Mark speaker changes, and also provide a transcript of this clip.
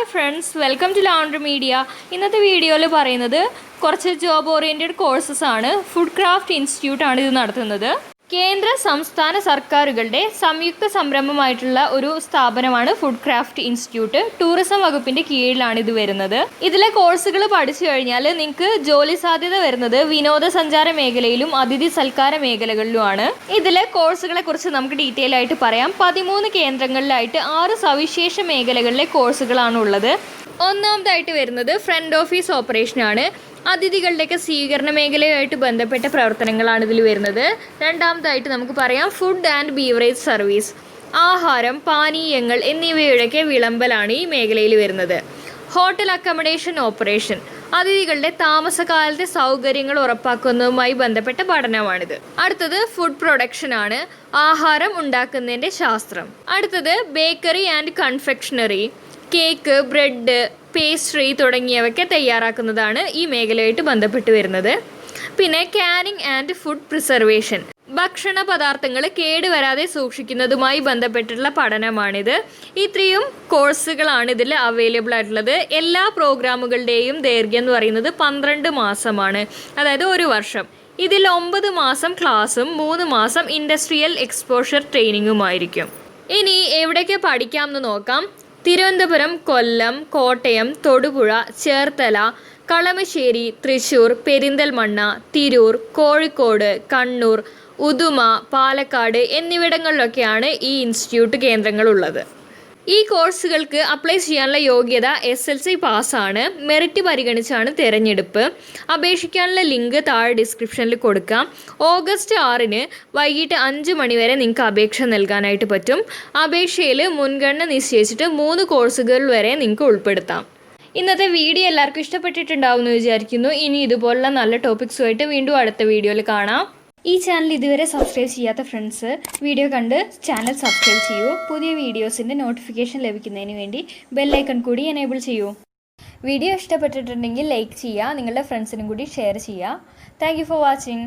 Speaker 1: Hi friends, welcome to Lavender Media. ഇന്നത്തെ വീഡിയോയിൽ പറയുന്നത് കുറച്ച് ജോബ് ഓറിയൻറ്റഡ് കോഴ്സസ് ആണ്. ഫുഡ് ക്രാഫ്റ്റ് ഇൻസ്റ്റിറ്റ്യൂട്ട് ആണ് ഇത് നടത്തുന്നത്. കേന്ദ്ര സംസ്ഥാന സർക്കാരുകളുടെ സംയുക്ത സംരംഭമായിട്ടുള്ള ഒരു സ്ഥാപനമാണ് ഫുഡ് ക്രാഫ്റ്റ് ഇൻസ്റ്റിറ്റ്യൂട്ട്. ടൂറിസം വകുപ്പിൻ്റെ കീഴിലാണ് ഇത് വരുന്നത്. ഇതിലെ കോഴ്സുകൾ പഠിച്ചു കഴിഞ്ഞാൽ നിങ്ങൾക്ക് ജോലി സാധ്യത വരുന്നത് വിനോദസഞ്ചാര മേഖലയിലും അതിഥി സൽക്കാര മേഖലകളിലുമാണ്. ഇതിലെ കോഴ്സുകളെ കുറിച്ച് നമുക്ക് ഡീറ്റെയിൽ ആയിട്ട് പറയാം. 13 കേന്ദ്രങ്ങളിലായിട്ട് 6 സവിശേഷ മേഖലകളിലെ കോഴ്സുകളാണ് ഉള്ളത്. ഒന്നാമതായിട്ട് വരുന്നത് ഫ്രണ്ട് ഓഫീസ് ഓപ്പറേഷനാണ്. അതിഥികളുടെയൊക്കെ സ്വീകരണ മേഖലയുമായിട്ട് ബന്ധപ്പെട്ട പ്രവർത്തനങ്ങളാണ് ഇതിൽ വരുന്നത്. രണ്ടാമതായിട്ട് നമുക്ക് പറയാം ഫുഡ് ആൻഡ് ബീവറേജ് സർവീസ്. ആഹാരം, പാനീയങ്ങൾ എന്നിവയുടെയൊക്കെ വിളമ്പലാണ് ഈ മേഖലയിൽ വരുന്നത്. Hotel accommodation operation. അതിഥികളുടെ താമസകാലത്തെ സൗകര്യങ്ങൾ ഉറപ്പാക്കുന്നതുമായി ബന്ധപ്പെട്ട പഠനമാണിത്. അടുത്തത് ഫുഡ് പ്രൊഡക്ഷൻ ആണ്. ആഹാരം ഉണ്ടാക്കുന്നതിൻ്റെ ശാസ്ത്രം. അടുത്തത് bakery and confectionery. Cake, bread, pastry തുടങ്ങിയവയൊക്കെ തയ്യാറാക്കുന്നതാണ് ഈ മേഖലയായിട്ട് ബന്ധപ്പെട്ട് വരുന്നത്. പിന്നെ കാനിങ് ആൻഡ് ഫുഡ് പ്രിസർവേഷൻ. ഭക്ഷണ പദാർത്ഥങ്ങൾ കേടുവരാതെ സൂക്ഷിക്കുന്നതുമായി ബന്ധപ്പെട്ടുള്ള പഠനമാണിത്. ഇത്രയും കോഴ്സുകളാണ് ഇതിൽ അവൈലബിൾ ആയിട്ടുള്ളത്. എല്ലാ പ്രോഗ്രാമുകളുടെയും ദൈർഘ്യം എന്ന് പറയുന്നത് 12 മാസമാണ്, അതായത് 1 വർഷം. ഇതിൽ 9 മാസം ക്ലാസ്സും 3 മാസം ഇൻഡസ്ട്രിയൽ എക്സ്പോഷർ ട്രെയിനിങ്ങുമായിരിക്കും. ഇനി എവിടെയൊക്കെ പഠിക്കാമെന്ന് നോക്കാം. തിരുവനന്തപുരം, കൊല്ലം, കോട്ടയം, തൊടുപുഴ, ചേർത്തല, കളമശ്ശേരി, തൃശ്ശൂർ, പെരിന്തൽമണ്ണ, തിരൂർ, കോഴിക്കോട്, കണ്ണൂർ, ഉദുമ, പാലക്കാട് എന്നിവിടങ്ങളിലൊക്കെയാണ് ഈ ഇൻസ്റ്റിറ്റ്യൂട്ട് കേന്ദ്രങ്ങളുള്ളത്. ഈ കോഴ്സുകൾക്ക് അപ്ലൈ ചെയ്യാനുള്ള യോഗ്യത SLC പാസ്സാണ്. മെറിറ്റ് പരിഗണിച്ചാണ് തിരഞ്ഞെടുപ്പ്. അപേക്ഷിക്കാനുള്ള ലിങ്ക് താഴെ ഡിസ്ക്രിപ്ഷനിൽ കൊടുക്കാം. ഓഗസ്റ്റ് 6 വൈകിട്ട് 5 മണി വരെ നിങ്ങൾക്ക് അപേക്ഷ നൽകാനായിട്ട് പറ്റും. അപേക്ഷയിൽ മുൻഗണന നിശ്ചയിച്ചിട്ട് 3 കോഴ്സുകൾ വരെ നിങ്ങൾക്ക് ഉൾപ്പെടുത്താം. ഇന്നത്തെ വീഡിയോ എല്ലാവർക്കും ഇഷ്ടപ്പെട്ടിട്ടുണ്ടാവും എന്ന് വിചാരിക്കുന്നു. ഇനി ഇതുപോലുള്ള നല്ല ടോപ്പിക്സുമായിട്ട് വീണ്ടും അടുത്ത വീഡിയോയിൽ കാണാം. ഈ ചാനൽ ഇതുവരെ സബ്സ്ക്രൈബ് ചെയ്യാത്ത ഫ്രണ്ട്സ് വീഡിയോ കണ്ട് ചാനൽ സബ്സ്ക്രൈബ് ചെയ്യൂ. പുതിയ വീഡിയോസിൻ്റെ നോട്ടിഫിക്കേഷൻ ലഭിക്കുന്നതിന് വേണ്ടി ബെല്ലൈക്കൺ കൂടി എനേബിൾ ചെയ്യൂ. വീഡിയോ ഇഷ്ടപ്പെട്ടിട്ടുണ്ടെങ്കിൽ ലൈക്ക് ചെയ്യുക, നിങ്ങളുടെ ഫ്രണ്ട്സിനും കൂടി ഷെയർ ചെയ്യുക. Thank you for watching.